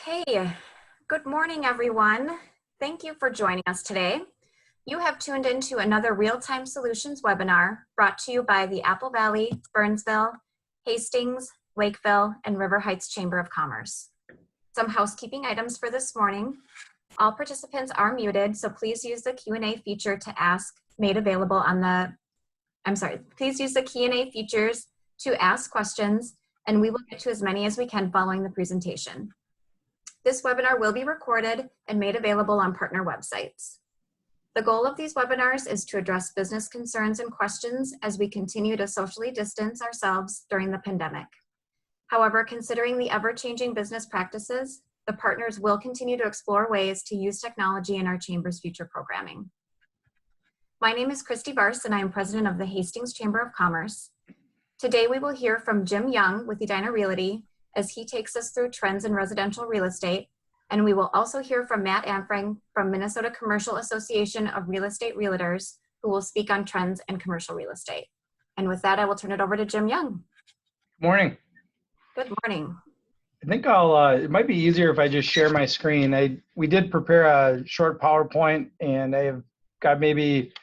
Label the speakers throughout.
Speaker 1: Okay, good morning, everyone. Thank you for joining us today. You have tuned into another Real-Time Solutions webinar brought to you by the Apple Valley, Burnsville, Hastings, Lakeville, and River Heights Chamber of Commerce. Some housekeeping items for this morning. All participants are muted, so please use the Q&A feature to ask made available on the, please use the Q&A features to ask questions, and we will get to as many as we can following the presentation. This webinar will be recorded and made available on partner websites. The goal of these webinars is to address business concerns and questions as we continue to socially distance ourselves during the pandemic. However, considering the ever-changing business practices, the partners will continue to explore ways to use technology in our Chamber's future programming. My name is Christy Barse, and I am president of the Hastings Chamber of Commerce. Today, we will hear from Jim Young with Edina Realty as he takes us through trends in residential real estate. And we will also hear from Matt Anfang from Minnesota Commercial Association of Real Estate Realtors, who will speak on trends in commercial real estate. And with that, I will turn it over to Jim Young.
Speaker 2: Morning.
Speaker 1: Good morning.
Speaker 2: I think it might be easier if I just share my screen. We did prepare a short PowerPoint, and I have got maybe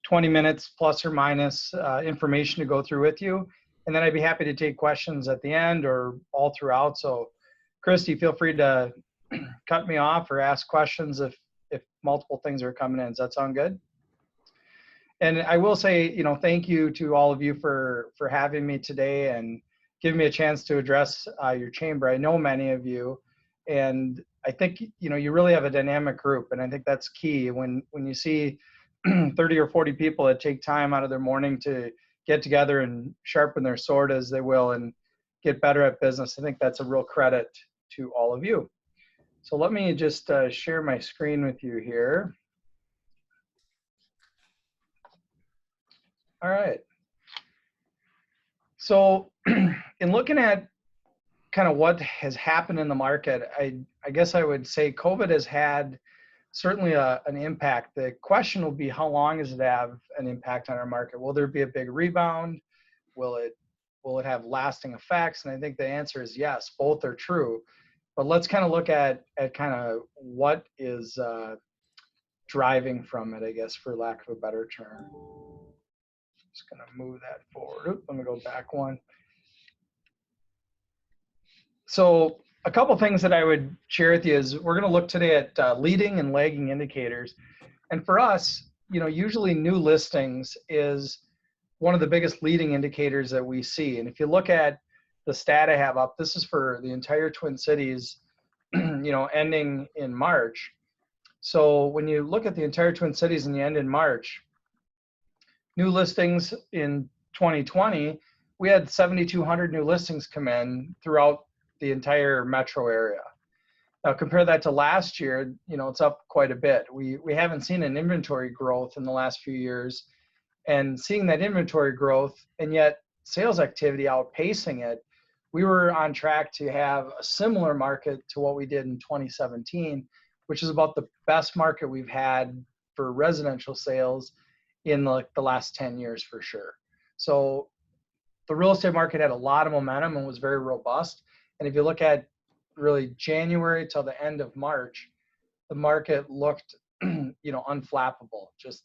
Speaker 2: 20 minutes plus or minus information to go through with you. And then I'd be happy to take questions at the end or all throughout. So Christy, feel free to cut me off or ask questions if multiple things are coming in. Does that sound good? And I will say, thank you to all of you for having me today and giving me a chance to address your chamber. I know many of you, and I think, you really have a dynamic group. And I think that's key when you see 30 or 40 people that take time out of their morning to get together and sharpen their sword as they will and get better at business. I think that's a real credit to all of you. So let me just share my screen with you here. All right. So in looking at kind of what has happened in the market, I guess I would say COVID has had certainly an impact. The question will be, how long does it have an impact on our market? Will there be a big rebound? Will it have lasting effects? And I think the answer is yes, both are true. But let's kind of look at kind of what is driving from it, I guess, for lack of a better term. Just gonna move that forward. Oops, let me go back one. So a couple things that I would share with you is we're going to look today at leading and lagging indicators. And for us, usually new listings is one of the biggest leading indicators that we see. And if you look at the stat I have up, this is for the entire Twin Cities, ending in March. So when you look at the entire Twin Cities and you end in March, new listings in 2020, we had 7,200 new listings come in throughout the entire metro area. Now compare that to last year, it's up quite a bit. We haven't seen an inventory growth in the last few years, and seeing that inventory growth and yet sales activity outpacing it, we were on track to have a similar market to what we did in 2017, which is about the best market we've had for residential sales in the last 10 years for sure. So the real estate market had a lot of momentum and was very robust. And if you look at really January till the end of March, the market looked, unflappable, just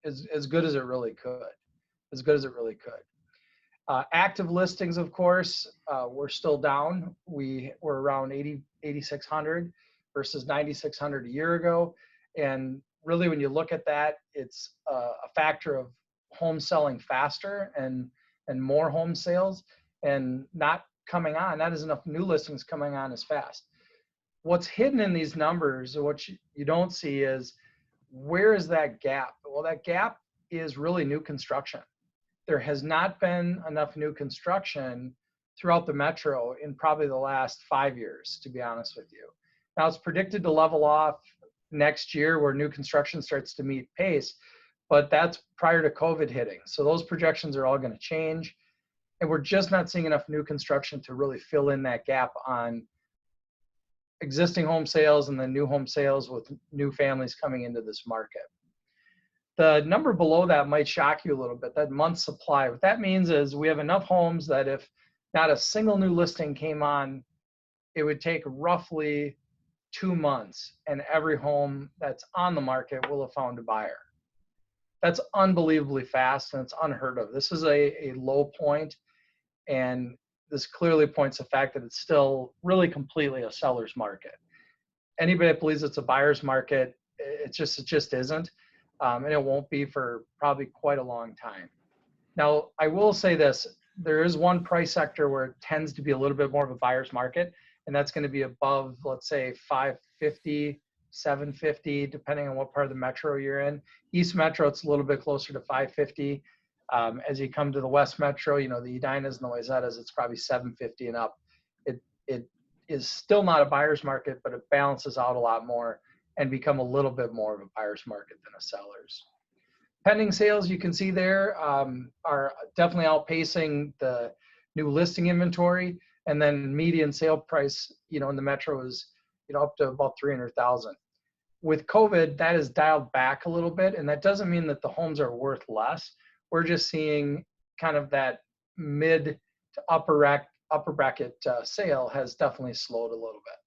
Speaker 2: as good as it really could, active listings, of course, we're still down. We're around 8,600 versus 9,600 a year ago. And really, when you look at that, it's a factor of homes selling faster and more home sales and not coming on, not as enough new listings coming on as fast. What's hidden in these numbers, or what you don't see, is where is that gap? Well, that gap is really new construction. There has not been enough new construction throughout the metro in probably the last 5 years, to be honest with you. Now it's predicted to level off next year where new construction starts to meet pace, but that's prior to COVID hitting. So those projections are all going to change. And we're just not seeing enough new construction to really fill in that gap on existing home sales and then new home sales with new families coming into this market. The number below that might shock you a little bit, that month supply. What that means is we have enough homes that if not a single new listing came on it would take roughly 2 months and every home that's on the market will have found a buyer. That's unbelievably fast, and it's unheard of. This is a low point, and this clearly points to the fact that it's still really completely a seller's market. Anybody that believes it's a buyer's market, it just isn't, and it won't be for probably quite a long time. Now, I will say this, there is one price sector where it tends to be a little bit more of a buyer's market, and that's going to be above, let's say, 550, 750, depending on what part of the metro you're in. East Metro, it's a little bit closer to 550. As you come to the West Metro, you know, the Edinas and the Wayzettas, it's probably 750 and up. It is still not a buyer's market, but it balances out a lot more and become a little bit more of a buyer's market than a seller's. Pending sales, you can see there, are definitely outpacing the new listing inventory, and then median sale price, you know, in the metro is, you know, up to about 300,000. With COVID, that is dialed back a little bit, and that doesn't mean that the homes are worth less. We're just seeing kind of that mid to upper bracket sale has definitely slowed a little bit.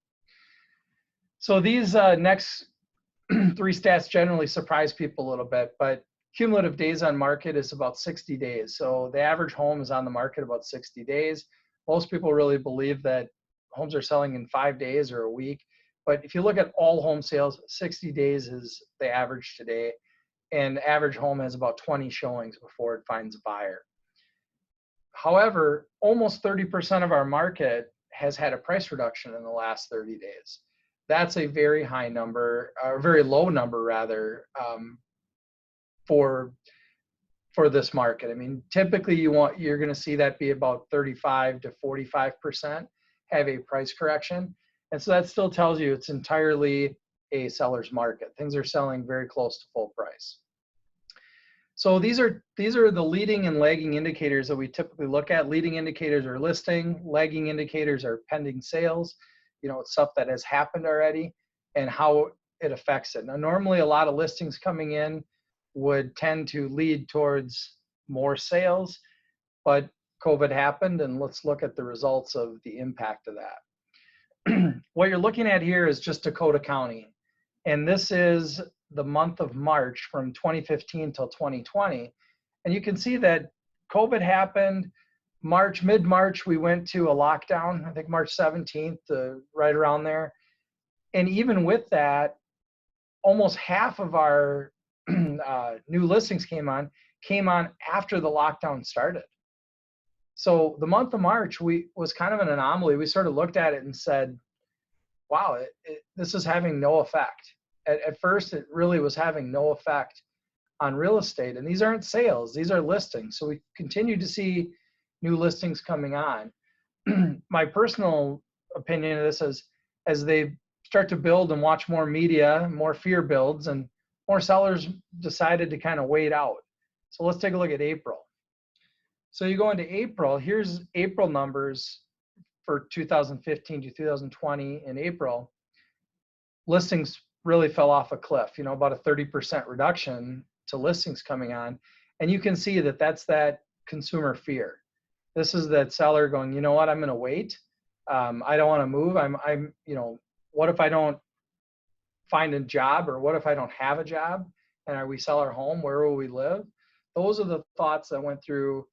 Speaker 2: So these next three stats generally surprise people a little bit, but cumulative days on market is about 60 days. So the average home is on the market about 60 days. Most people really believe that homes are selling in 5 days or a week. But if you look at all home sales, 60 days is the average today. And the average home has about 20 showings before it finds a buyer. However, almost 30% of our market has had a price reduction in the last 30 days. That's a very high number, or very low number rather, for this market. I mean, typically you're going to see that be about 35 to 45% have a price correction. And so that still tells you it's entirely a seller's market. Things are selling very close to full price. So these are the leading and lagging indicators that we typically look at. Leading indicators are listing, lagging indicators are pending sales, you know, it's stuff that has happened already and how it affects it. Now, normally a lot of listings coming in would tend to lead towards more sales, but COVID happened, and let's look at the results of the impact of that. What you're looking at here is just Dakota County, and this is the month of March from 2015 till 2020, and you can see that COVID happened. Mid-March, we went to a lockdown, I think March 17th, right around there, and even with that, almost half of our new listings came on after the lockdown started. So the month of March was kind of an anomaly. We sort of looked at it and said, wow, this is having no effect. At first, it really was having no effect on real estate. And these aren't sales, these are listings. So we continue to see new listings coming on. My personal opinion of this is, as they start to build and watch more media, more fear builds, and more sellers decided to kind of wait out. So let's take a look at April. So you go into April, here's April numbers for 2015 to 2020 in April. Listings really fell off a cliff, you know, about a 30% reduction to listings coming on. And you can see that that's that consumer fear. This is that seller going, you know what, I'm going to wait. I don't want to move. I'm, you know, what if I don't find a job, or what if I don't have a job, and we sell our home, where will we live? Those are the thoughts that went through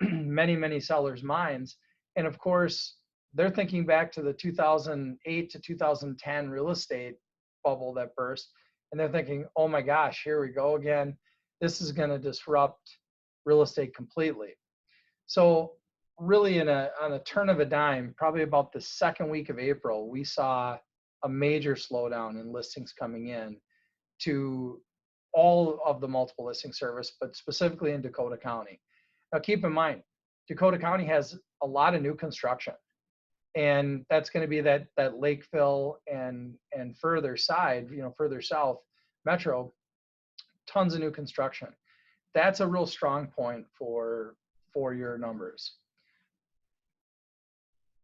Speaker 2: many sellers' minds. And of course, they're thinking back to the 2008 to 2010 real estate bubble that burst, and they're thinking, oh my gosh, here we go again. This is going to disrupt real estate completely. So really on a turn of a dime, probably about the second week of April, we saw a major slowdown in listings coming in to all of the multiple listing service, but specifically in Dakota County. Now keep in mind, Dakota County has a lot of new construction, and that's going to be that Lakeville and further side, you know, further south metro, tons of new construction. That's a real strong point for your numbers.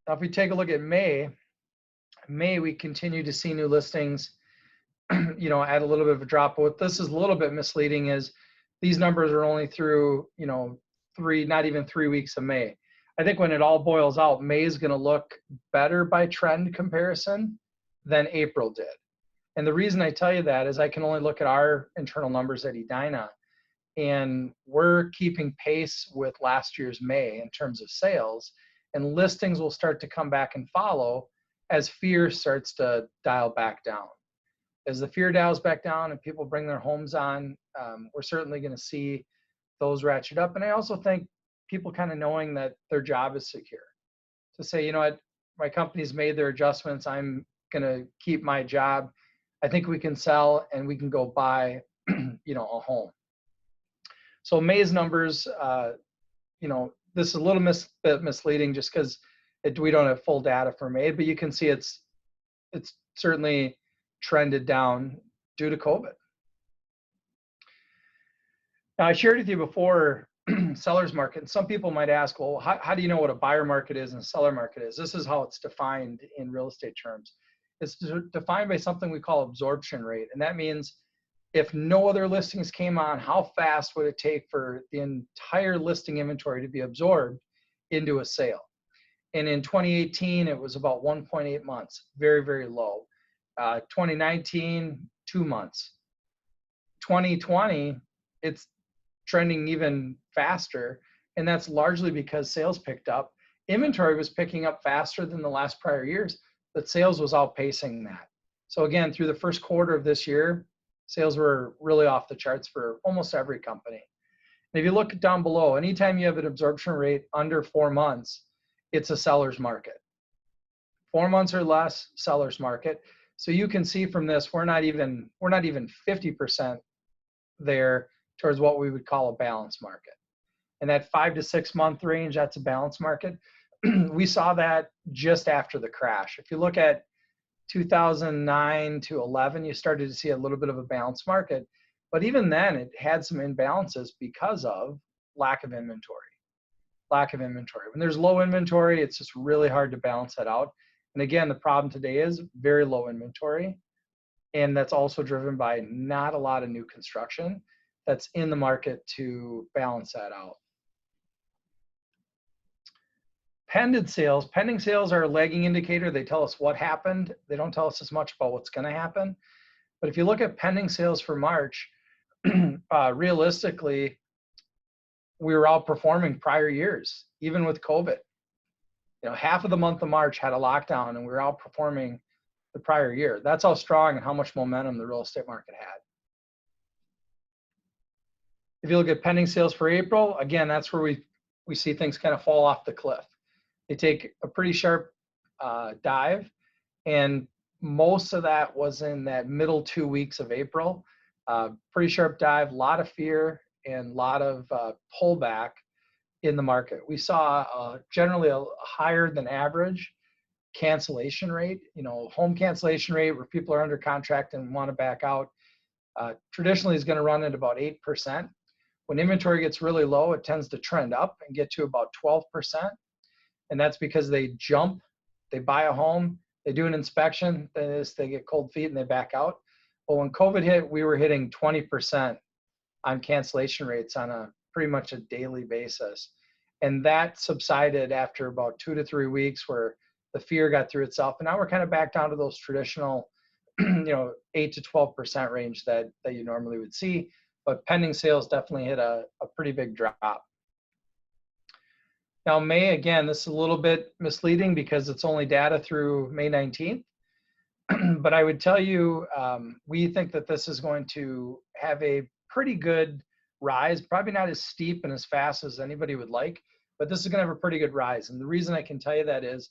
Speaker 2: Now, if we take a look at May, we continue to see new listings, you know, add a little bit of a drop. But what this is a little bit misleading is these numbers are only through, you know, not even 3 weeks of May. I think when it all boils out, May is going to look better by trend comparison than April did. And the reason I tell you that is I can only look at our internal numbers at Edina, and we're keeping pace with last year's May in terms of sales, and listings will start to come back and follow as fear starts to dial back down. As the fear dials back down and people bring their homes on, we're certainly going to see those ratchet up. And I also think people kind of knowing that their job is secure. To say, you know what, my company's made their adjustments, I'm going to keep my job. I think we can sell and we can go buy, you know, a home. So May's numbers, you know, this is a little bit misleading just because we don't have full data for May, but you can see it's certainly trended down due to COVID. Now, I shared with you before seller's market. And some people might ask, well, how do you know what a buyer market is and a seller market is? This is how it's defined in real estate terms. It's defined by something we call absorption rate. And that means if no other listings came on, how fast would it take for the entire listing inventory to be absorbed into a sale? And in 2018, it was about 1.8 months, very, very low. 2019, 2 months. 2020, it's trending even faster, and that's largely because sales picked up. Inventory was picking up faster than the last prior years, but sales was outpacing that. So again, through the first quarter of this year, sales were really off the charts for almost every company. And if you look down below, anytime you have an absorption rate under 4 months, it's a seller's market. 4 months or less, seller's market. So you can see from this, we're not even 50% there towards what we would call a balanced market. And that 5 to 6 month range, that's a balanced market. We saw that just after the crash. If you look at 2009 to 11, you started to see a little bit of a balanced market. But even then, it had some imbalances because of lack of inventory. When there's low inventory, it's just really hard to balance that out. And again, the problem today is very low inventory. And that's also driven by not a lot of new construction that's in the market to balance that out. Pending sales are a lagging indicator. They tell us what happened. They don't tell us as much about what's going to happen. But if you look at pending sales for March, realistically, we were outperforming prior years, even with COVID. You know, half of the month of March had a lockdown, and we were outperforming the prior year. That's how strong and how much momentum the real estate market had. If you look at pending sales for April, again, that's where we see things kind of fall off the cliff. They take a pretty sharp dive, and most of that was in that middle 2 weeks of April. Pretty sharp dive, a lot of fear and a lot of pullback in the market. We saw generally a higher than average cancellation rate, you know, home cancellation rate where people are under contract and want to back out. Traditionally is going to run at about 8%. When inventory gets really low, it tends to trend up and get to about 12%. And that's because they jump, they buy a home, they do an inspection, they get cold feet and they back out. But when COVID hit, we were hitting 20% on cancellation rates on a pretty much a daily basis. And that subsided after about 2 to 3 weeks where the fear got through itself. And now we're kind of back down to those traditional, you know, 8 to 12% range that you normally would see. But pending sales definitely hit a pretty big drop. Now, May, again, this is a little bit misleading because it's only data through May 19th. But I would tell you, we think that this is going to have a pretty good rise, probably not as steep and as fast as anybody would like, but this is going to have a pretty good rise. And the reason I can tell you that is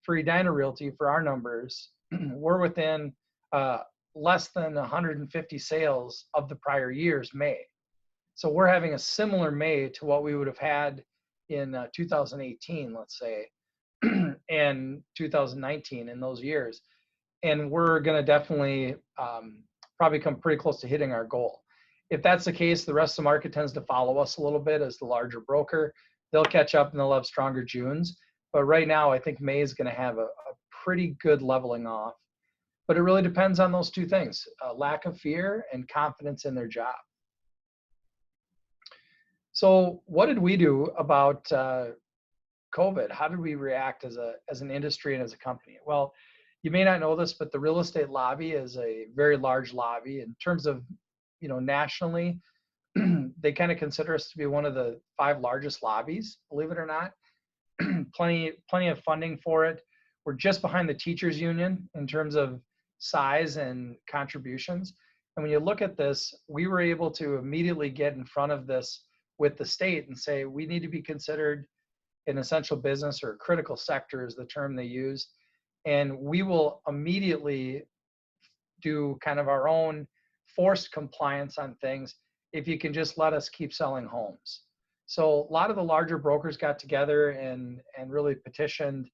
Speaker 2: for Edina Realty, for our numbers, we're within less than 150 sales of the prior year's May. So we're having a similar May to what we would have had in 2018, let's say, and 2019 in those years. And we're going to definitely probably come pretty close to hitting our goal. If that's the case, the rest of the market tends to follow us a little bit as the larger broker. They'll catch up and they'll have stronger Junes. But right now, I think May is going to have a pretty good leveling off. But it really depends on those two things, lack of fear and confidence in their job. So what did we do about COVID, how did we react as an industry and as a company? Well, you may not know this, but the real estate lobby is a very large lobby in terms of, nationally. They kind of consider us to be one of the 5 largest lobbies, believe it or not. plenty of funding for it. We're just behind the teachers union in terms of size and contributions. And when you look at this, we were able to immediately get in front of this with the state and say, we need to be considered an essential business, or critical sector is the term they use. And we will immediately do kind of our own forced compliance on things if you can just let us keep selling homes. So a lot of the larger brokers got together and really petitioned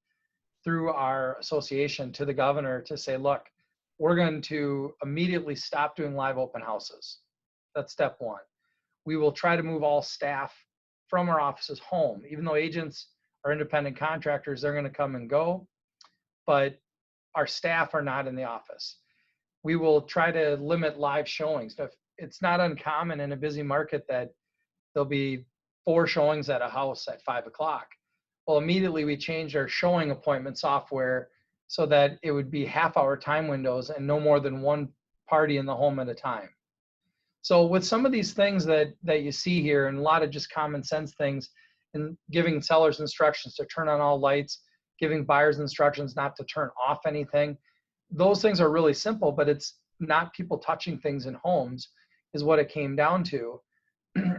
Speaker 2: through our association to the governor to say, look, we're going to immediately stop doing live open houses. That's step 1. We will try to move all staff from our offices home. Even though agents are independent contractors, they're going to come and go, but our staff are not in the office. We will try to limit live showings. It's not uncommon in a busy market that there'll be 4 showings at a house at 5 o'clock. Well, immediately we changed our showing appointment software so that it would be half-hour time windows and no more than 1 party in the home at a time. So with some of these things that you see here, and a lot of just common sense things, and giving sellers instructions to turn on all lights, giving buyers instructions not to turn off anything, those things are really simple, but it's not people touching things in homes is what it came down to.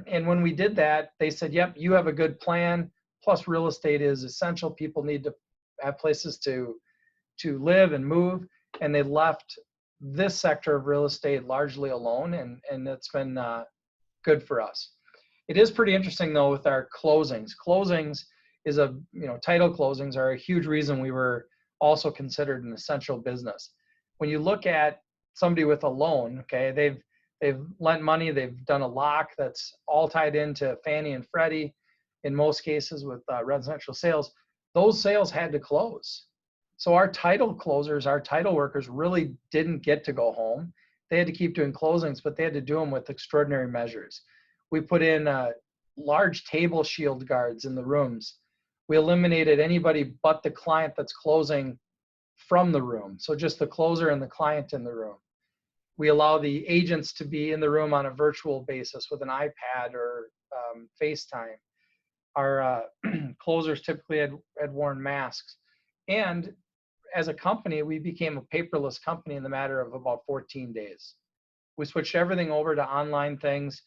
Speaker 2: And when we did that, they said, yep, you have a good plan. Plus real estate is essential. People need to have places to live and move. And they left this sector of real estate largely alone. And it's been good for us. It is pretty interesting though with our closings. Closings is title closings are a huge reason we were also considered an essential business. When you look at somebody with a loan, okay, they've lent money, they've done a lock that's all tied into Fannie and Freddie. In most cases with residential sales, those sales had to close. So our title closers, our title workers really didn't get to go home. They had to keep doing closings, but they had to do them with extraordinary measures. We put in large table shield guards in the rooms. We eliminated anybody but the client that's closing from the room. So just the closer and the client in the room. We allow the agents to be in the room on a virtual basis with an iPad or FaceTime. Our closers typically had worn masks. And as a company, we became a paperless company in the matter of about 14 days. We switched everything over to online things.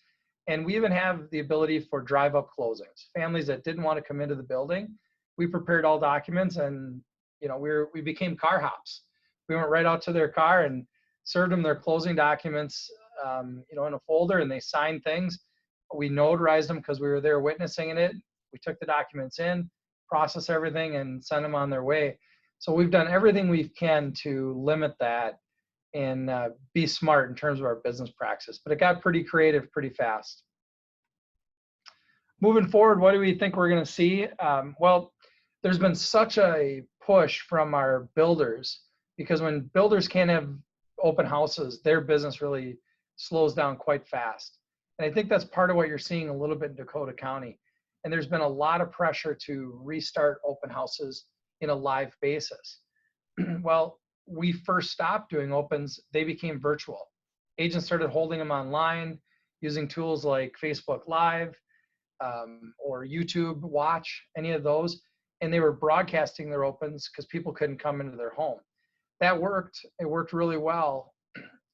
Speaker 2: And we even have the ability for drive-up closings. Families that didn't want to come into the building, we prepared all documents, and we became car hops. We went right out to their car and served them their closing documents, in a folder, and they signed things. We notarized them because we were there witnessing it. We took the documents in, processed everything, and sent them on their way. So we've done everything we can to limit that and be smart in terms of our business practice. But it got pretty creative pretty fast. Moving forward, what do we think we're going to see? Well, there's been such a push from our builders, because when builders can't have open houses, their business really slows down quite fast. And I think that's part of what you're seeing a little bit in Dakota County. And there's been a lot of pressure to restart open houses in a live basis. Well, we first stopped doing opens, they became virtual. Agents started holding them online using tools like Facebook Live or YouTube Watch, any of those. And they were broadcasting their opens because people couldn't come into their home. That worked. It worked really well.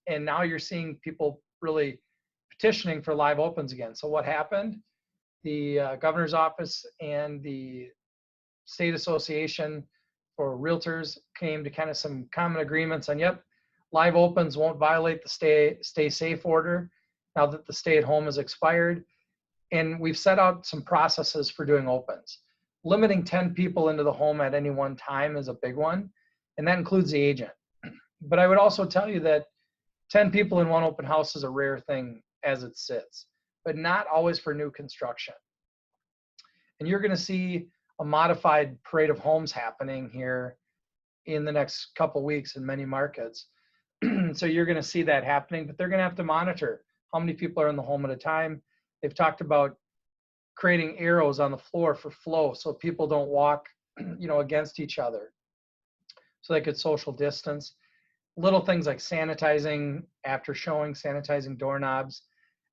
Speaker 2: And now you're seeing people really petitioning for live opens again. So what happened? The governor's office and the state association for realtors came to kind of some common agreements on, yep, live opens won't violate the stay safe order now that the stay at home has expired. And we've set out some processes for doing opens. Limiting 10 people into the home at any one time is a big one, and that includes the agent. But I would also tell you that 10 people in one open house is a rare thing as it sits, but not always for new construction. And you're going to see a modified parade of homes happening here in the next couple weeks in many markets. So you're going to see that happening, but they're going to have to monitor how many people are in the home at a time. They've talked about creating arrows on the floor for flow so people don't walk, against each other, so they could social distance. Little things like sanitizing after showing, sanitizing doorknobs,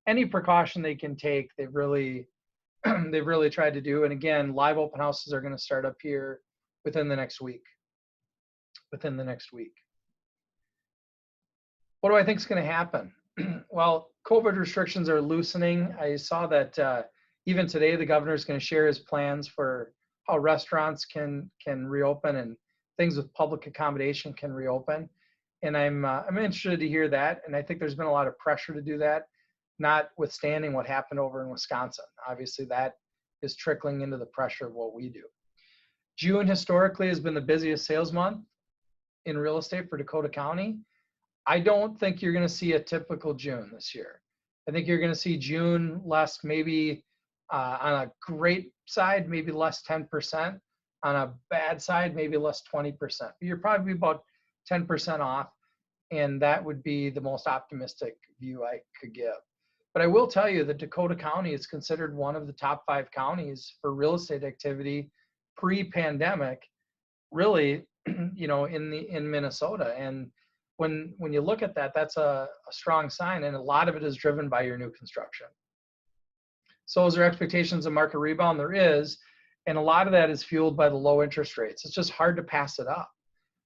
Speaker 2: any precaution they can take, they've really they've really tried to do. And again, live open houses are going to start up here within the next week. What do I think is going to happen? Well, COVID restrictions are loosening. I saw that even today the governor is going to share his plans for how restaurants can reopen and things with public accommodation can reopen. And I'm interested to hear that. And I think there's been a lot of pressure to do that, notwithstanding what happened over in Wisconsin. Obviously, that is trickling into the pressure of what we do. June historically has been the busiest sales month in real estate for Dakota County. I don't think you're going to see a typical June this year. I think you're going to see June less, maybe on a great side, maybe less 10%. On a bad side, maybe less 20%. But you're probably about 10% off, and that would be the most optimistic view I could give. But I will tell you that Dakota County is considered one of the top 5 counties for real estate activity pre-pandemic, really, in Minnesota. And when you look at that, that's a strong sign, and a lot of it is driven by your new construction. So is there expectations of market rebound? There is, and a lot of that is fueled by the low interest rates. It's just hard to pass it up.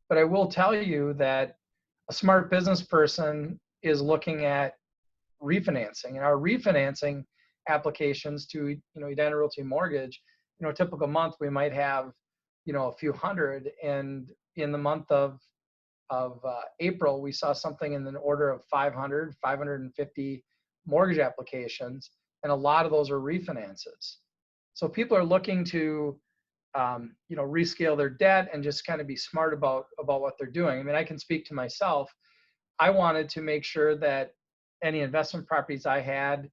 Speaker 2: But I will tell you that a smart business person is looking at refinancing, and our refinancing applications to Edina Realty Mortgage, a typical month we might have a few hundred, and in the month of April we saw something in the order of 550 mortgage applications, and a lot of those are refinances. So people are looking to rescale their debt and just kind of be smart about what they're doing. I mean, I can speak to myself. I wanted to make sure that any investment properties I had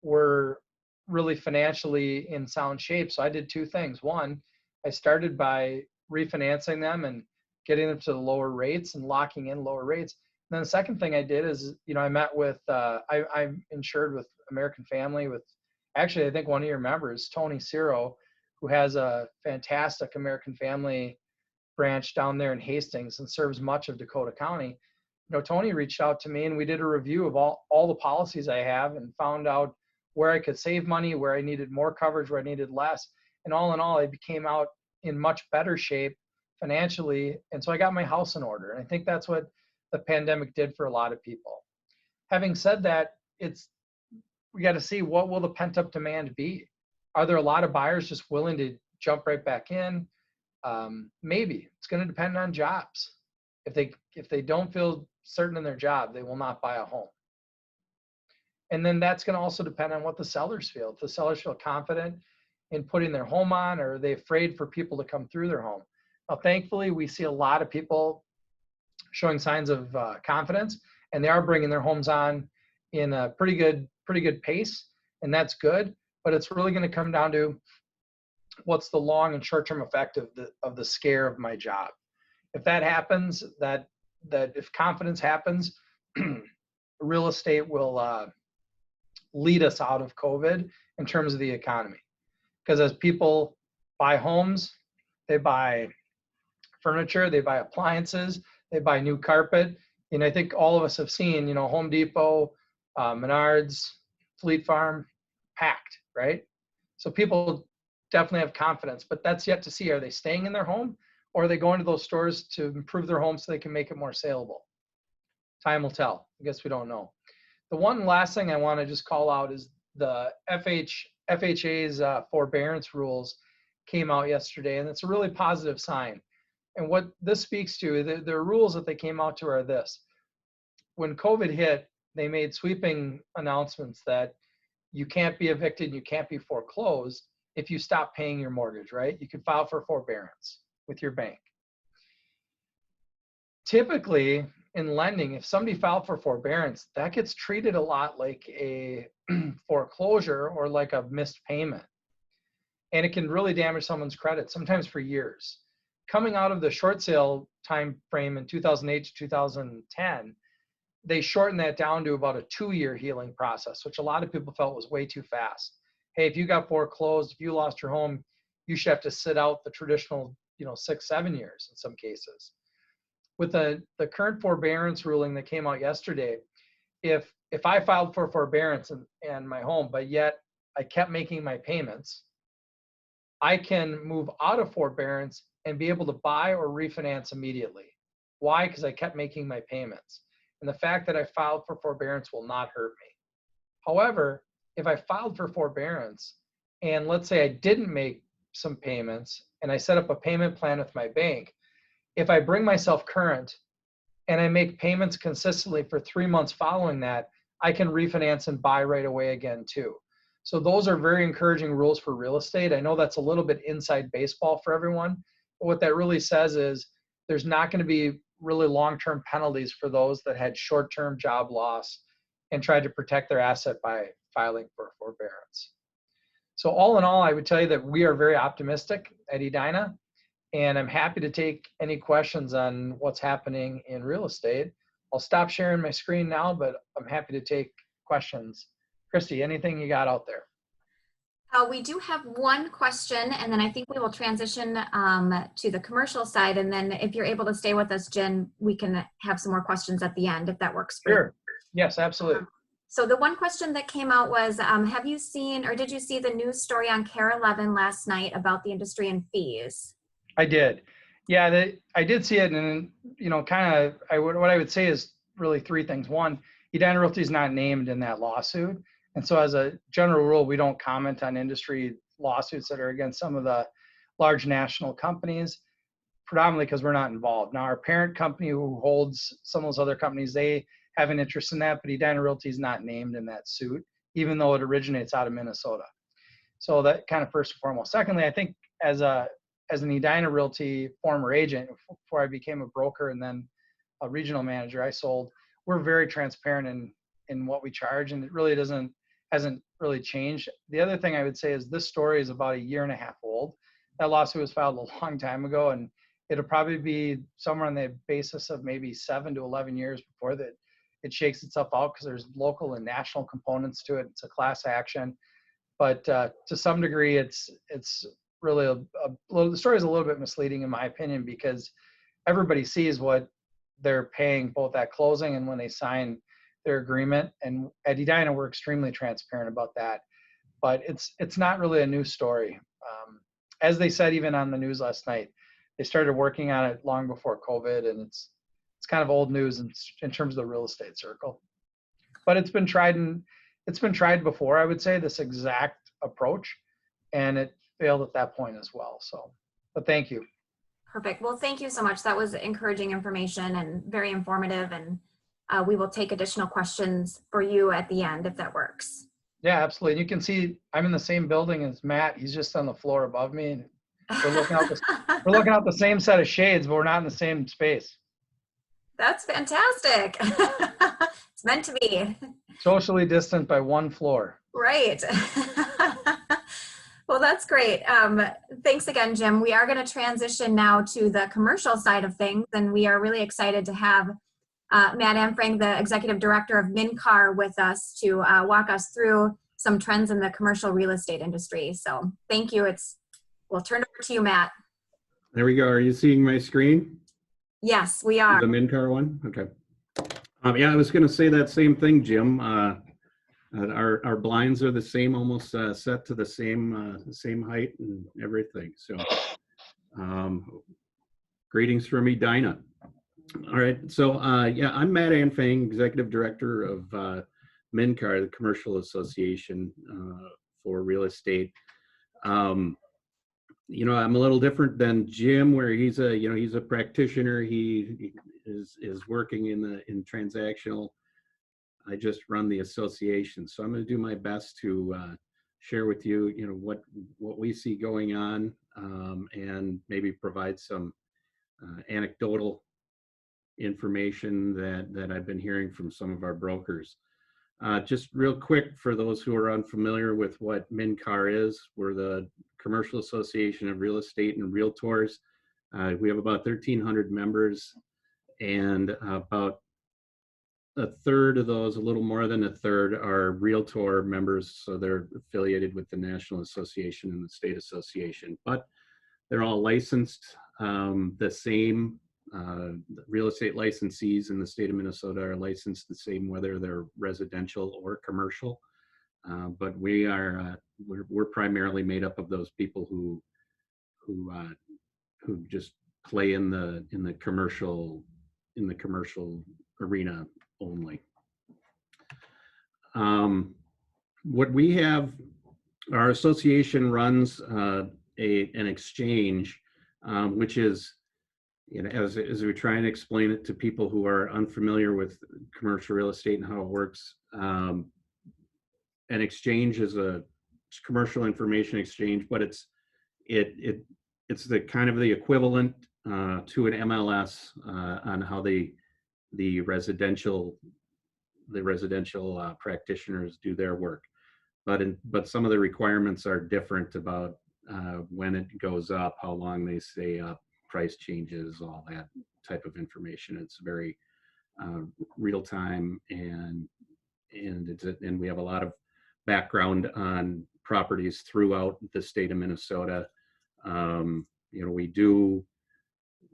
Speaker 2: were really financially in sound shape. So I did 2 things. One, I started by refinancing them and getting them to the lower rates and locking in lower rates. And then the second thing I did is, I met with, I'm insured with American Family with, actually, I think one of your members, Tony Ciro, who has a fantastic American Family branch down there in Hastings and serves much of Dakota County. Tony reached out to me and we did a review of all the policies I have and found out where I could save money, where I needed more coverage, where I needed less. And all in all, I came out in much better shape financially. And so I got my house in order. And I think that's what the pandemic did for a lot of people. Having said that, we got to see, what will the pent up demand be? Are there a lot of buyers just willing to jump right back in? Maybe. It's going to depend on jobs. If they don't feel certain in their job, they will not buy a home. And then that's going to also depend on what the sellers feel. If the sellers feel confident in putting their home on, or are they afraid for people to come through their home? Now, thankfully, we see a lot of people showing signs of confidence, and they are bringing their homes on in a pretty good pace, and that's good. But it's really going to come down to what's the long and short-term effect of the scare of my job. If that happens, that if confidence happens, real estate will lead us out of COVID in terms of the economy. Because as people buy homes, they buy furniture, they buy appliances, they buy new carpet. And I think all of us have seen, Home Depot, Menards, Fleet Farm, packed, right? So people definitely have confidence, but that's yet to see. Are they staying in their home, or are they going to those stores to improve their home so they can make it more saleable? Time will tell. I guess we don't know. The one last thing I want to just call out is the FHA's forbearance rules came out yesterday, and it's a really positive sign. And what this speaks to, the rules that they came out to are this. When COVID hit, they made sweeping announcements that you can't be evicted, you can't be foreclosed if you stop paying your mortgage, right? You could file for forbearance with your bank. Typically, in lending, if somebody filed for forbearance, that gets treated a lot like a foreclosure or like a missed payment. And it can really damage someone's credit, sometimes for years. Coming out of the short sale time frame in 2008 to 2010, they shortened that down to about a 2-year healing process, which a lot of people felt was way too fast. hey, if you got foreclosed, if you lost your home, you should have to sit out the traditional, 6-7 years in some cases. With the current forbearance ruling that came out yesterday, if I filed for forbearance and my home, but yet I kept making my payments, I can move out of forbearance and be able to buy or refinance immediately. Why? Because I kept making my payments. And the fact that I filed for forbearance will not hurt me. However, if I filed for forbearance and let's say I didn't make some payments and I set up a payment plan with my bank, if I bring myself current and I make payments consistently for 3 months following that, I can refinance and buy right away again too. So those are very encouraging rules for real estate. I know that's a little bit inside baseball for everyone, but what that really says is there's not going to be really long-term penalties for those that had short-term job loss and tried to protect their asset by filing for forbearance. So all in all, I would tell you that we are very optimistic at Edina, and I'm happy to take any questions on what's happening in real estate. I'll stop sharing my screen now, but I'm happy to take questions. Christy, anything you got out there?
Speaker 1: We do have one question, and then I think we will transition to the commercial side. And then if you're able to stay with us, Jen, we can have some more questions at the end if that works for you.
Speaker 2: Sure. Yes, absolutely.
Speaker 1: So the one question that came out was, have you seen or did you see the news story on KARE 11 last night about the industry and fees?
Speaker 2: I did. Yeah, I did see it, and what I would say is really three things. One, Edina Realty is not named in that lawsuit, and so as a general rule, we don't comment on industry lawsuits that are against some of the large national companies, predominantly because we're not involved. Now, our parent company who holds some of those other companies, they have an interest in that, but Edina Realty is not named in that suit, even though it originates out of Minnesota. So that kind of first and foremost. Secondly, I think as an Edina Realty former agent, before I became a broker and then a regional manager, I sold. We're very transparent in what we charge, and it really hasn't really changed. The other thing I would say is this story is about 1.5 years old. That lawsuit was filed a long time ago, and it'll probably be somewhere on the basis of maybe 7 to 11 years before that it shakes itself out, because there's local and national components to it. It's a class action, but to some degree, it's really the story is a little bit misleading in my opinion, because everybody sees what they're paying both at closing and when they sign their agreement. And at Edina, we're extremely transparent about that. But it's not really a new story. As they said, even on the news last night, they started working on it long before COVID, and it's kind of old news in terms of the real estate circle. But it's been tried before, I would say, this exact approach, and it failed at that point as well. So, but thank you.
Speaker 1: Perfect. Well, thank you so much. That was encouraging information and very informative. And we will take additional questions for you at the end if that works.
Speaker 2: Yeah, absolutely. And you can see I'm in the same building as Matt. He's just on the floor above me. And we're looking out the same set of shades, but we're not in the same space.
Speaker 1: That's fantastic. It's meant to be.
Speaker 2: Socially distant by 1 floor.
Speaker 1: Right. Well, that's great. Thanks again, Jim. We are going to transition now to the commercial side of things, and we are really excited to have Matt Anfang, the Executive Director of MNCAR, with us to walk us through some trends in the commercial real estate industry. So thank you. We'll turn it over to you, Matt.
Speaker 3: There we go. Are you seeing my screen?
Speaker 1: Yes, we are.
Speaker 3: The MNCAR one? Okay. Yeah, I was going to say that same thing, Jim. Our blinds are the same, almost set to the same height and everything. So, greetings from Edina. All right. So, yeah, I'm Matt Anfang, Executive Director of MNCAR, the Commercial Association for Real Estate. I'm a little different than Jim, where he's a practitioner. He is working in transactional. I just run the association, so I'm going to do my best to share with you, what we see going on, and maybe provide some anecdotal information that I've been hearing from some of our brokers. Just real quick, for those who are unfamiliar with what MNCAR is, we're the Commercial Association of Real Estate and Realtors. We have about 1,300 members, and about a third of those, a little more than a third, are Realtor members, so they're affiliated with the National Association and the State Association, but they're all licensed the same. Real estate licensees in the state of Minnesota are licensed the same, whether they're residential or commercial. But we're primarily made up of those people who just play in the commercial arena only. What we have, our association runs an exchange, which is, as we try and explain it to people who are unfamiliar with commercial real estate and how it works, an exchange is a commercial information exchange, but it's the kind of the equivalent to an MLS on how the residential practitioners do their work. But some of the requirements are different about when it goes up, how long they stay up, price changes, all that type of information. It's very real time, and we have a lot of background on properties throughout the state of Minnesota.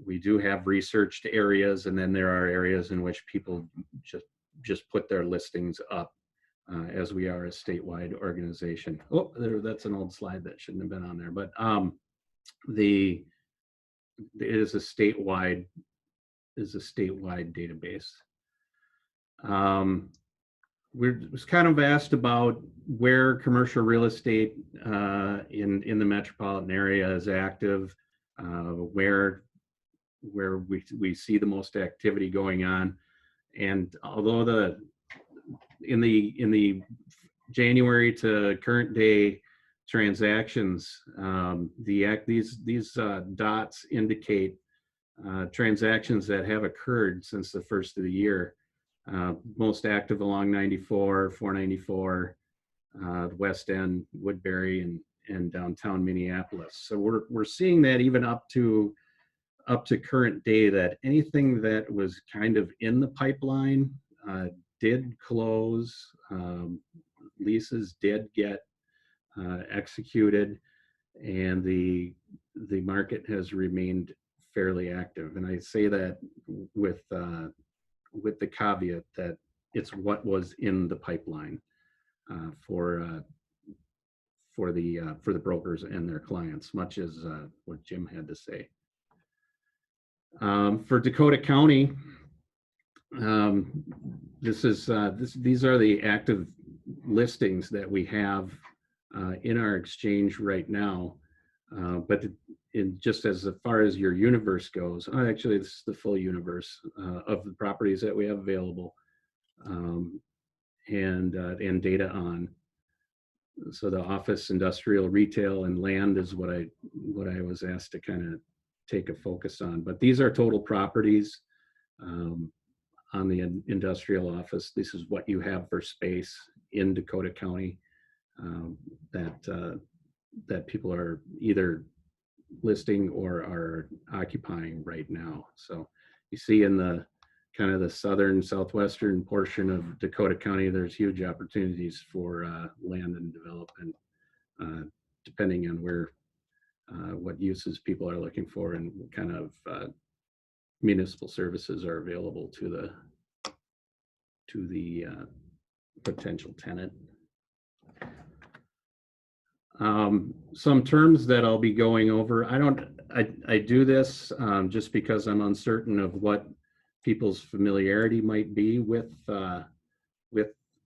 Speaker 3: We do have researched areas, and then there are areas in which people just put their listings up, as we are a statewide organization. Oh, that's an old slide that shouldn't have been on there, but it is a statewide database. We're kind of asked about where commercial real estate in the metropolitan area is active, where we see the most activity going on. And although in the January to current day transactions, these dots indicate transactions that have occurred since the first of the year. Most active along 94, 494, West End, Woodbury, and downtown Minneapolis. So we're seeing that even up to current day, that anything that was kind of in the pipeline did close. Leases did get executed, and the market has remained fairly active. And I say that with the caveat that it's what was in the pipeline for the brokers and their clients, much as what Jim had to say. For Dakota County, these are the active listings that we have in our exchange right now. But just as far as your universe goes, actually this is the full universe of the properties that we have available, and data on. So the office, industrial, retail, and land is what I was asked to kind of take a focus on. But these are total properties. On the industrial office, this is what you have for space in Dakota County that people are either listing or are occupying right now. So you see in the kind of the southwestern portion of Dakota County, there's huge opportunities for land and development, depending on what uses people are looking for and what kind of municipal services are available to the potential tenant. Some terms that I'll be going over. I do this just because I'm uncertain of what people's familiarity might be with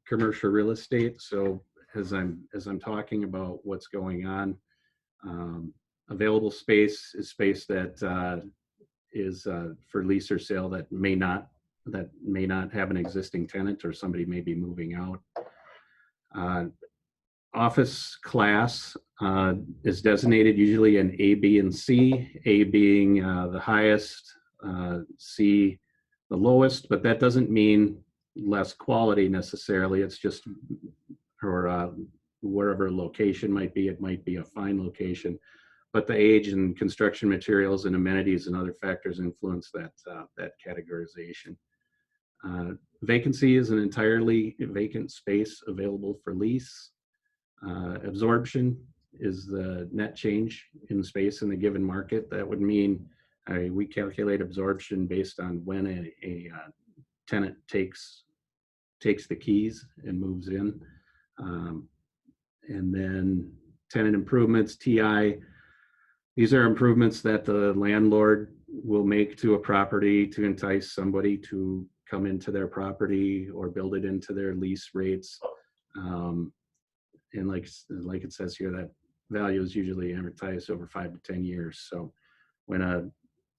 Speaker 3: commercial real estate. So as I'm talking about what's going on, available space is space that is for lease or sale that may not have an existing tenant, or somebody may be moving out. Office class is designated usually in A, B, and C, A being the highest, C the lowest, but that doesn't mean less quality necessarily. It's just, or wherever location might be, it might be a fine location, but the age and construction materials and amenities and other factors influence that categorization. Vacancy is an entirely vacant space available for lease. Absorption is the net change in space in the given market. That would mean we calculate absorption based on when a tenant takes the keys and moves in. And then tenant improvements, TI. These are improvements that the landlord will make to a property to entice somebody to come into their property or build it into their lease rates. And like it says here, that value is usually amortized over 5 to 10 years. So when a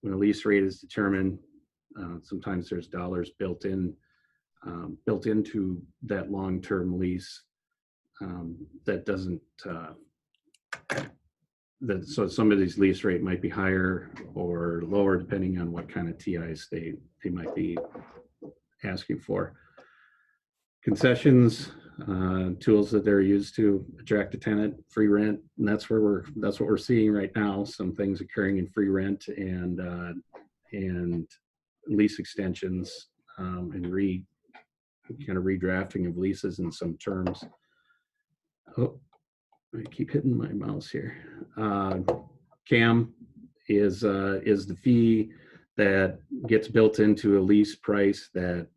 Speaker 3: lease rate is determined, sometimes there's dollars built into that long-term lease that doesn't. So some of these lease rate might be higher or lower depending on what kind of TIs they might be asking for. Concessions, tools that they're used to attract a tenant, free rent, and that's what we're seeing right now. Some things occurring in free rent and lease extensions and kind of redrafting of leases in some terms. Oh, I keep hitting my mouse here. CAM is the fee that gets built into a lease price that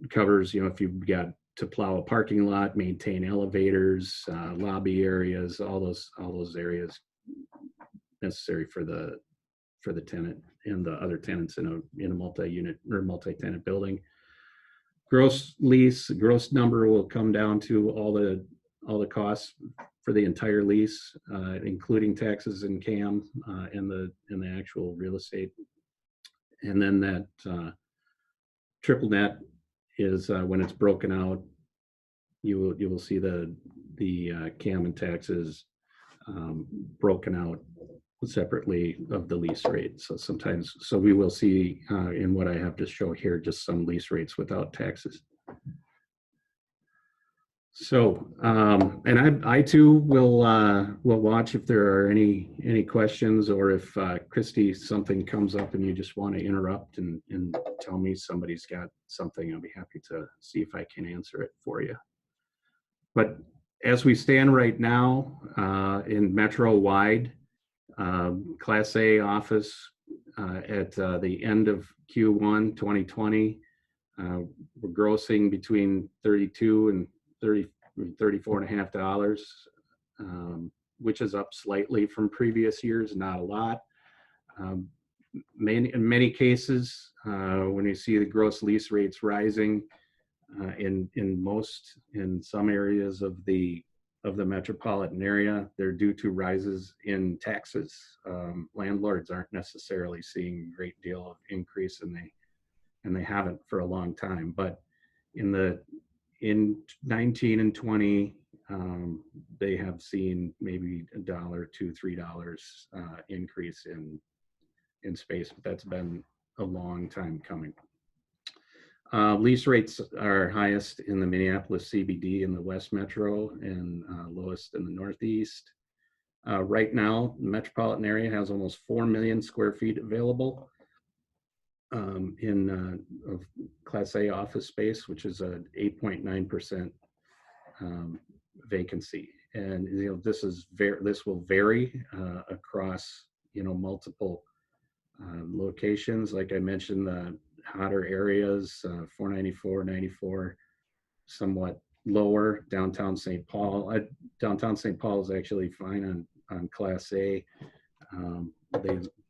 Speaker 3: covers, if you've got to plow a parking lot, maintain elevators, lobby areas, all those areas necessary for the tenant and the other tenants in a multi-unit or multi-tenant building. Gross number will come down to all the costs for the entire lease, including taxes and CAM and the actual real estate. And then that triple net is when it's broken out, you will see the CAM and taxes broken out separately of the lease rate. So we will see in what I have to show here just some lease rates without taxes. So and I too will watch if there are any questions, or if Christy, something comes up and you just want to interrupt and tell me somebody's got something, I'll be happy to see if I can answer it for you. But as we stand right now in metro wide, Class A office at the end of Q1 2020, we're grossing between $32 and $34.50, which is up slightly from previous years, not a lot. In many cases, when you see the gross lease rates rising in some areas of the metropolitan area, they're due to rises in taxes. Landlords aren't necessarily seeing a great deal of increase, and they haven't for a long time. But in 19 and 20, they have seen maybe $1, $2, $3 increase in space, but that's been a long time coming. Lease rates are highest in the Minneapolis CBD and the West Metro, and lowest in the Northeast. Right now, the metropolitan area has almost 4 million square feet available of Class A office space, which is a 8.9% vacancy. And this will vary across multiple locations. Like I mentioned, the hotter areas, 494, 94, somewhat lower. Downtown St. Paul. Downtown St. Paul is actually fine on Class A.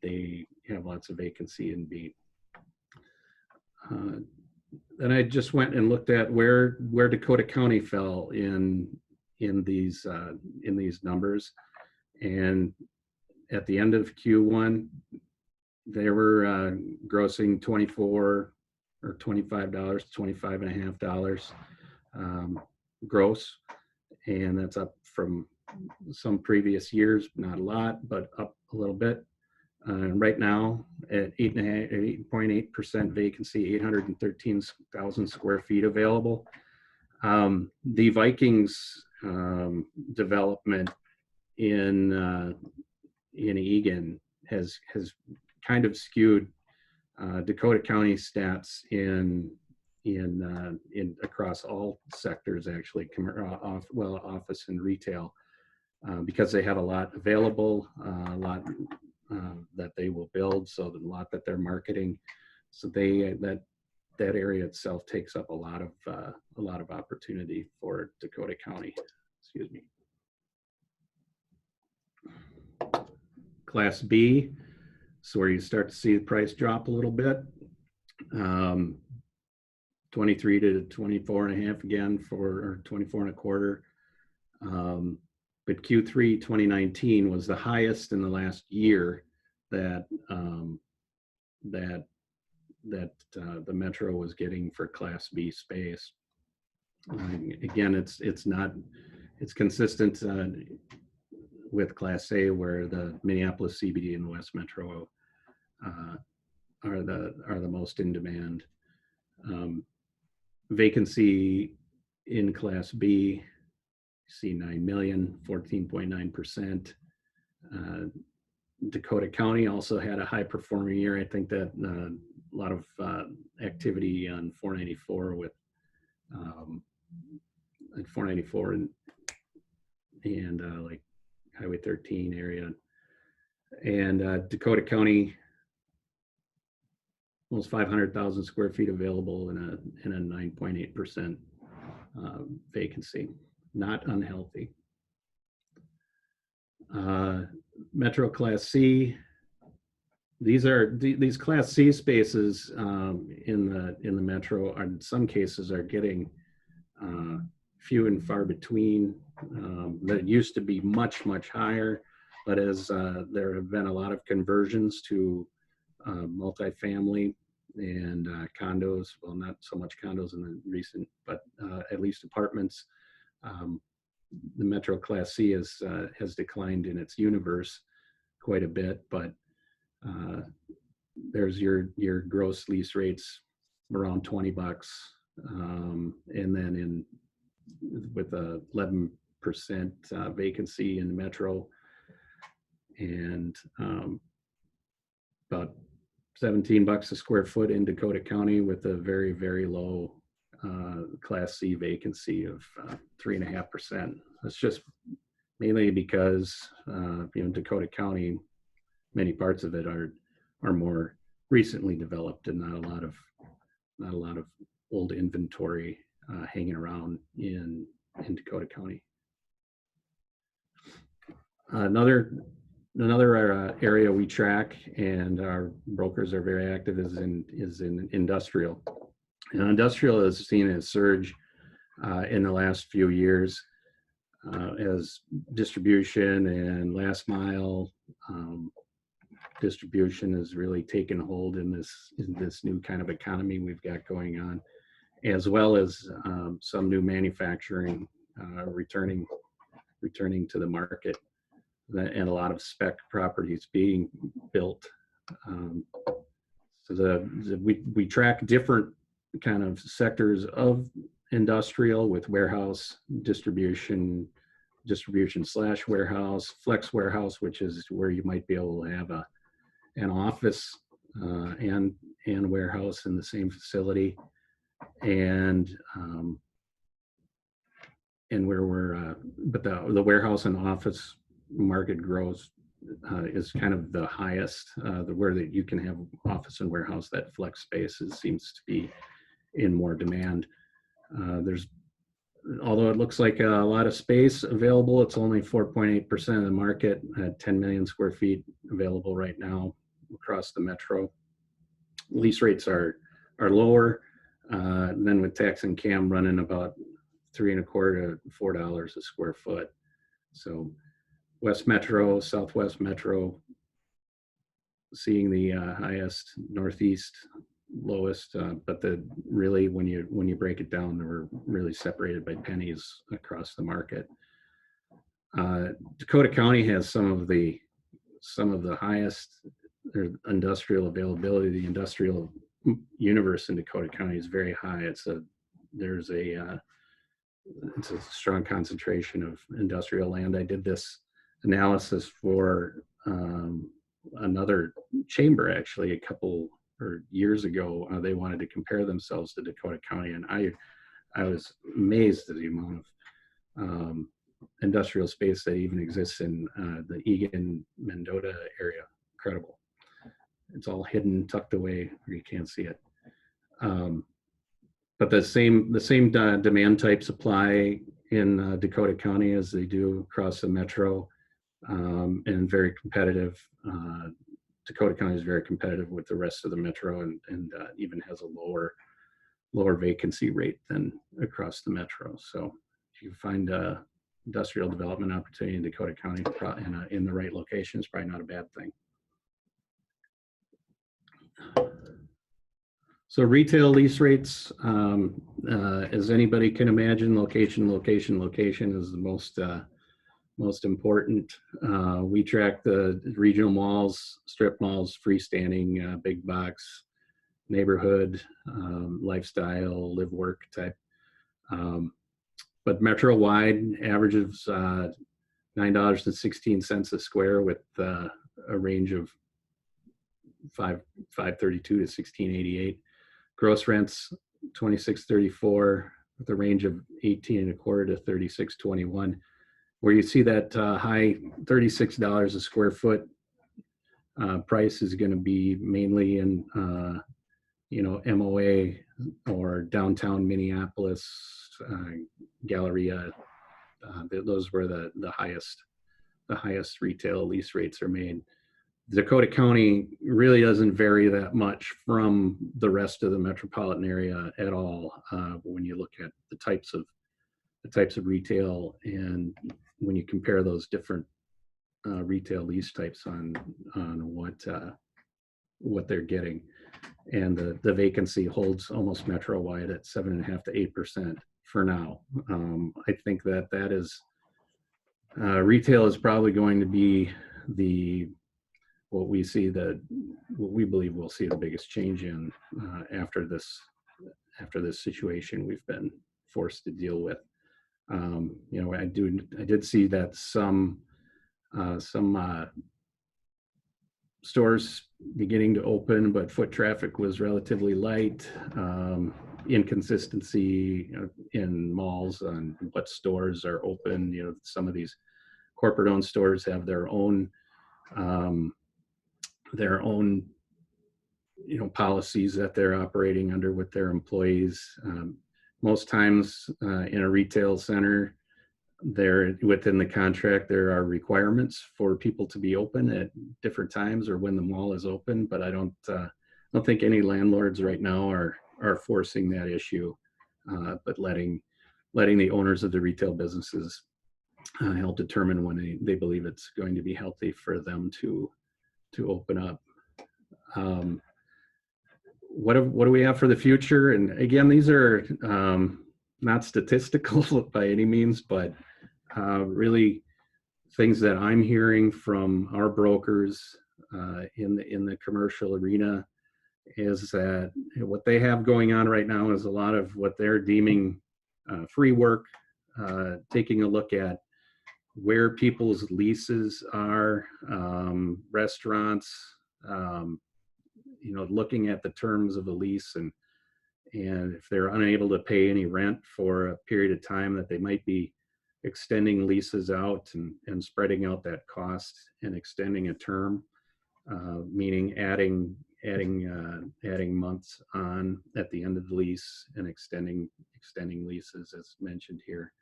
Speaker 3: They have lots of vacancy in B. Then I just went and looked at where Dakota County fell in these numbers, and at the end of Q1, they were grossing $24 or $25, $25.50 gross, and that's up from some previous years. Not a lot, but up a little bit. Right now, at 8.8% vacancy, 813,000 square feet available. The Vikings development in Egan has kind of skewed Dakota County stats in across all sectors, actually, office and retail, because they have a lot available, a lot that they will build, so a lot that they're marketing. So that area itself takes up a lot of opportunity for Dakota County. Excuse me. Class B, so where you start to see the price drop a little bit. 23 to 24 and a half again or 24 and a quarter. But Q3 2019 was the highest in the last year that the Metro was getting for Class B space. Again, it's consistent with Class A, where the Minneapolis CBD and the West Metro are the most in demand. Vacancy in Class B, see 9 million, 14.9%. Dakota County also had a high performing year. I think that a lot of activity on 494 with 494 and like Highway 13 area. And Dakota County, almost 500,000 square feet available in a 9.8% vacancy. Not unhealthy. Metro Class C. These Class C spaces in the Metro are, in some cases, are getting few and far between. That used to be much higher, but as there have been a lot of conversions to multifamily and condos. Well, not so much condos in the recent, but at least apartments. The Metro Class C has declined in its universe quite a bit, but there's your gross lease rates around $20, and then with a 11% vacancy in the Metro, and about $17 a square foot in Dakota County, with a very low Class C vacancy of 3.5%. That's just mainly because Dakota County, many parts of it are more recently developed, and not a lot of old inventory hanging around in Dakota County. Another area we track, and our brokers are very active, is in industrial. And industrial has seen a surge in the last few years as distribution and last mile distribution has really taken hold in this new kind of economy we've got going on, as well as some new manufacturing returning to the market, and a lot of spec properties being built. So we track different kind of sectors of industrial, with warehouse, distribution / warehouse, flex warehouse, which is where you might be able to have an office and warehouse in the same facility, and where we're but the warehouse and office market growth is kind of the highest, where that you can have office and warehouse. That flex spaces seems to be in more demand. Although it looks like a lot of space available, it's only 4.8% of the market at 10 million square feet available right now across the Metro. Lease rates are lower, then with tax and CAM running about $3.25 to $4 a square foot. So West Metro, Southwest Metro, seeing the highest, Northeast lowest, but really when you break it down, they were really separated by pennies across the market. Dakota County has some of the highest industrial availability. The industrial universe in Dakota County is very high. It's a strong concentration of industrial land. I did this analysis for another chamber, actually, a couple or years ago, they wanted to compare themselves to Dakota County, and I was amazed at the amount of industrial space that even exists in the Egan, Mendota area. Incredible. It's all hidden, tucked away where you can't see it. But the same demand types apply in Dakota County as they do across the metro, and very competitive. Dakota County is very competitive with the rest of the metro, and even has a lower vacancy rate than across the metro. So if you find a industrial development opportunity in Dakota County in the right location, it's probably not a bad thing. So retail lease rates, as anybody can imagine, location is the most important. We track the regional malls, strip malls, freestanding, big box, neighborhood, lifestyle, live work type. But metro wide averages $9.16 a square, with a range of $5.32 to $16.88. Gross rents $26.34, with a range of $18.25 to $36.21. Where you see that high $36 a square foot price is going to be mainly in MOA or downtown Minneapolis, Galleria. Those were the highest retail lease rates are made. Dakota County really doesn't vary that much from the rest of the metropolitan area at all when you look at the types of retail, and when you compare those different retail lease types on what they're getting. And the vacancy holds almost metro wide at 7.5% to 8% for now. I think that is retail is probably going to be what we believe we'll see the biggest change in after this situation we've been forced to deal with. I did see that some stores beginning to open, but foot traffic was relatively light. Inconsistency in malls on what stores are open. Some of these corporate-owned stores have their own policies that they're operating under with their employees. Most times in a retail center, within the contract, there are requirements for people to be open at different times or when the mall is open, but I don't think any landlords right now are forcing that issue, but letting the owners of the retail businesses help determine when they believe it's going to be healthy for them to open up. What do we have for the future? And again, these are not statistical by any means, but really things that I'm hearing from our brokers in the commercial arena is that what they have going on right now is a lot of what they're deeming free work, taking a look at where people's leases are, restaurants, looking at the terms of the lease, and if they're unable to pay any rent for a period of time, that they might be extending leases out and spreading out that cost and extending a term, meaning adding months on at the end of the lease and extending leases as mentioned here.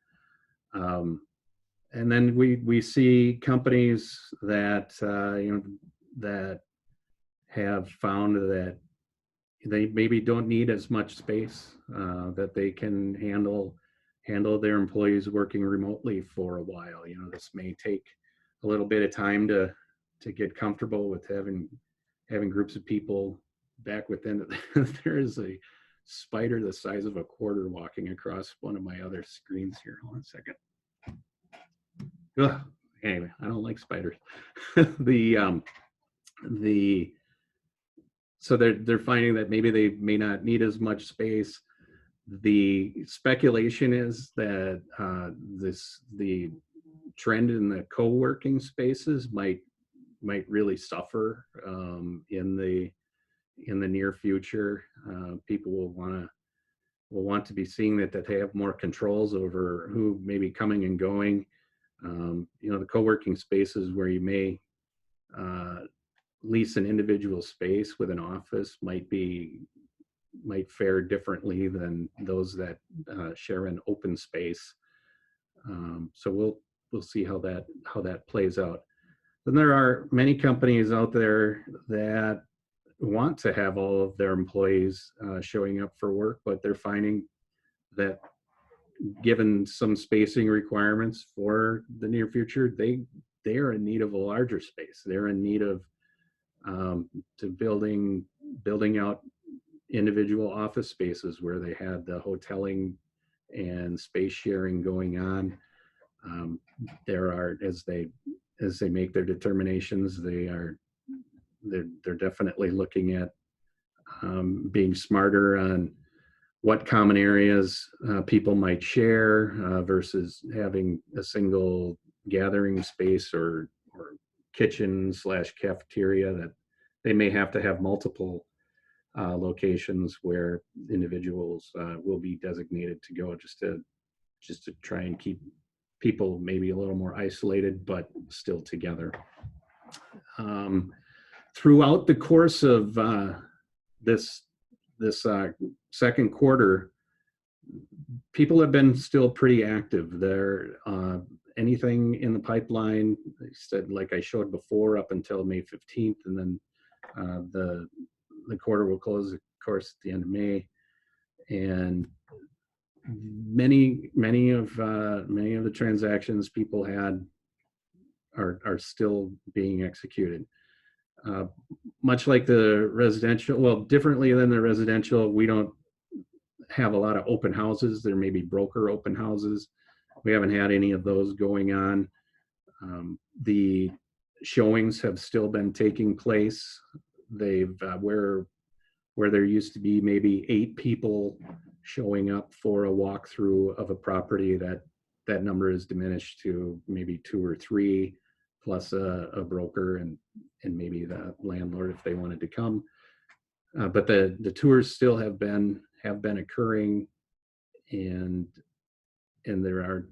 Speaker 3: And then we see companies that that have found that they maybe don't need as much space, that they can handle their employees working remotely for a while. This may take a little bit of time to get comfortable with having groups of people back within it. There is a spider the size of a quarter walking across one of my other screens here. Hold on a second. Ugh. Anyway, I don't like spiders. So they're finding that maybe they may not need as much space. The speculation is that the trend in the co-working spaces might really suffer in in the near future. People will want to be seeing that they have more controls over who may be coming and going. The co-working spaces where you may lease an individual space with an office might fare differently than those that share an open space. So we'll see how that plays out. Then there are many companies out there that want to have all of their employees showing up for work, but they're finding that given some spacing requirements for the near future, they are in need of a larger space. They're in need of building out individual office spaces where they had the hoteling and space sharing going on. There are, as they make their determinations, they're definitely looking at being smarter on what common areas people might share versus having a single gathering space or kitchen / cafeteria, that they may have to have multiple locations where individuals will be designated to go, just to try and keep people maybe a little more isolated but still together. Throughout the course of this second quarter, people have been still pretty active. There, anything in the pipeline, I said, like I showed before, up until May 15th, and then the quarter will close, of course, at the end of May, and many of the transactions people had are still being executed. Much like the residential, well, differently than the residential, we don't have a lot of open houses. There may be broker open houses. We haven't had any of those going on. The showings have still been taking place. They've where there used to be maybe 8 people showing up for a walkthrough of a property, that number is diminished to maybe 2 or 3, plus a broker and maybe the landlord if they wanted to come. But the tours still have been occurring, and there are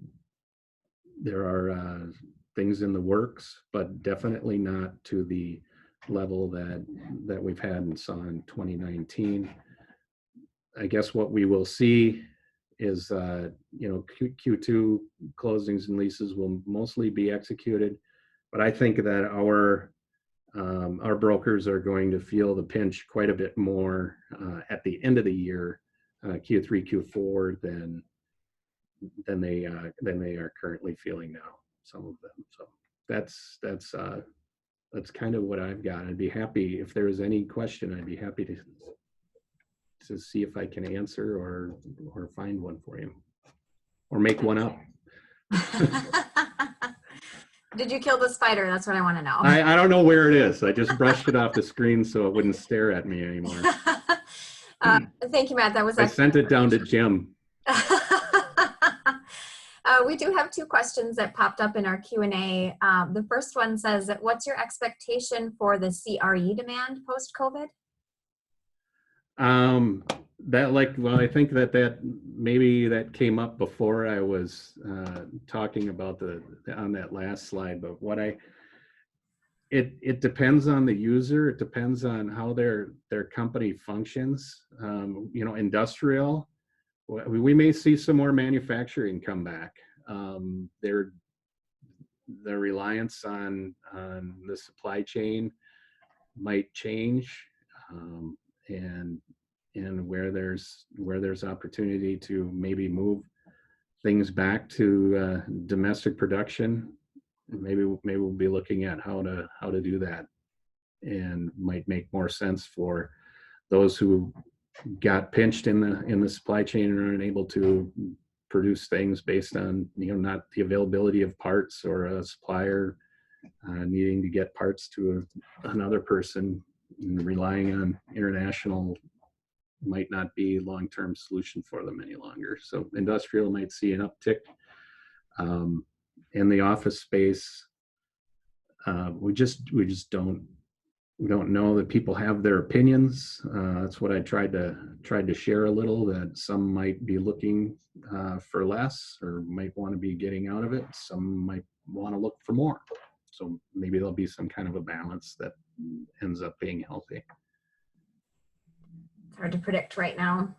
Speaker 3: things in the works, but definitely not to the level that we've had and saw in 2019. I guess what we will see is Q2 closings and leases will mostly be executed, but I think that our brokers are going to feel the pinch quite a bit more at the end of the year, Q3, Q4, than they are currently feeling now. Some of them. So that's kind of what I've got. I'd be happy if there is any question. I'd be happy to see if I can answer or find one for you, or make one up.
Speaker 1: Did you kill the spider? That's what I want to know.
Speaker 3: I don't know where it is. I just brushed it off the screen so it wouldn't stare at me anymore.
Speaker 1: Thank you, Matt. That was.
Speaker 3: I sent it down to Jim.
Speaker 1: We do have 2 questions that popped up in our Q&A. The first one says, what's your expectation for the CRE demand post-COVID?
Speaker 3: I think that maybe that came up before I was talking about on that last slide, but it depends on the user. It depends on how their company functions. Industrial, we may see some more manufacturing come back. Their reliance on the supply chain might change, and where there's opportunity to maybe move things back to domestic production, maybe we'll be looking at how to do that, and might make more sense for those who got pinched in the supply chain and are unable to produce things based on not the availability of parts, or a supplier needing to get parts to another person, and relying on international might not be a long-term solution for them any longer. So industrial might see an uptick. In the office space, we just don't we don't know that people have their opinions. That's what I tried to share a little, that some might be looking for less or might want to be getting out of it. Some might want to look for more. So maybe there'll be some kind of a balance that ends up being healthy.
Speaker 1: It's hard to predict right now.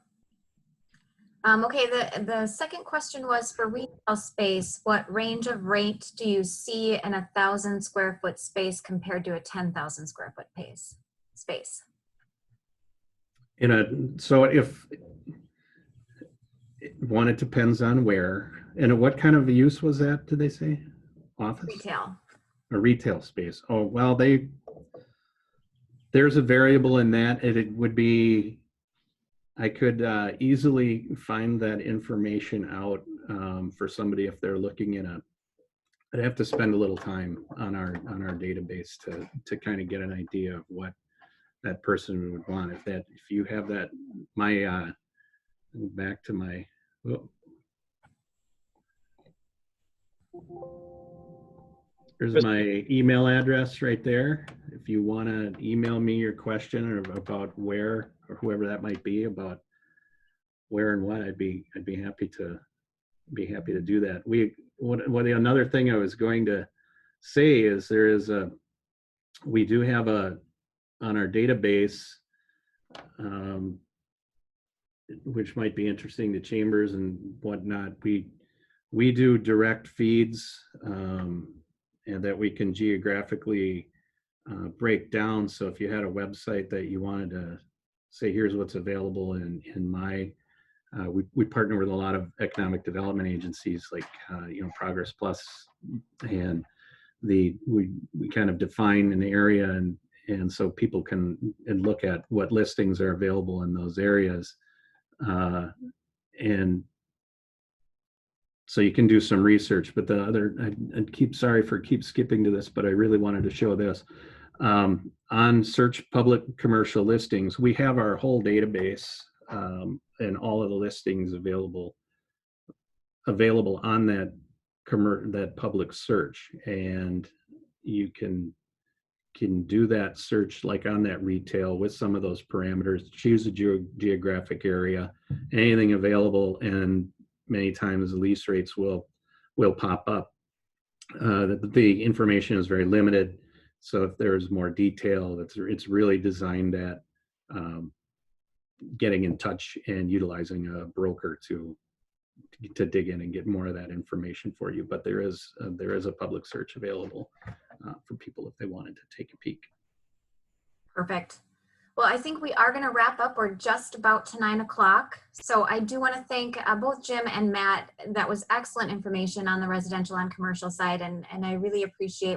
Speaker 1: Okay, the second question was for retail space. What range of rate do you see in 1,000 square foot space compared to a 10,000 square foot space?
Speaker 3: So if one, it depends on where and what kind of use was that? Did they say office?
Speaker 1: Retail.
Speaker 3: A retail space. Oh, well, there's a variable in that. It would be, I could easily find that information out for somebody if they're looking in I'd have to spend a little time on our database to kind of get an idea of what that person would want. If you have that, back to my, there's my email address right there. If you want to email me your question or about where, or whoever that might be, about where and what, I'd be happy to do that. Another thing I was going to say is we do have on our database, which might be interesting to chambers and whatnot. We do direct feeds, and that we can geographically break down. So if you had a website that you wanted to say, here's what's available in my, we partner with a lot of economic development agencies like Progress Plus, and we kind of define an area, and so people can look at what listings are available in those areas, and so you can do some research. But the other, sorry for skipping to this, but I really wanted to show this. On search public commercial listings, we have our whole database and all of the listings available on that public search, and you can do that search like on that retail with some of those parameters, choose a geographic area, anything available, and many times the lease rates will pop up. The information is very limited, so if there's more detail, it's really designed at getting in touch and utilizing a broker to dig in and get more of that information for you. But there is a public search available for people if they wanted to take a peek.
Speaker 1: Perfect. Well, I think we are going to wrap up. We're just about to 9 o'clock. So I do want to thank both Jim and Matt. That was excellent information on the residential and commercial side. And I really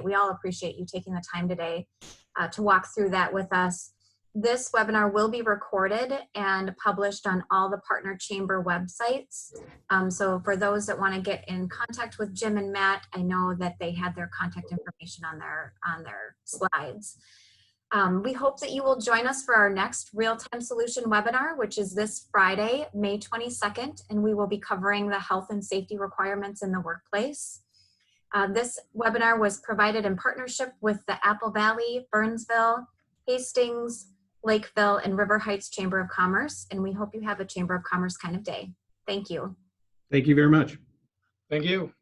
Speaker 1: we all appreciate you taking the time today to walk through that with us. This webinar will be recorded and published on all the partner chamber websites. So for those that want to get in contact with Jim and Matt, I know that they had their contact information on their slides. We hope that you will join us for our next real-time solution webinar, which is this Friday, May 22nd, and we will be covering the health and safety requirements in the workplace. This webinar was provided in partnership with the Apple Valley, Burnsville, Hastings, Lakeville, and River Heights Chamber of Commerce, and we hope you have a Chamber of Commerce kind of day. Thank you.
Speaker 3: Thank you very much.
Speaker 2: Thank you.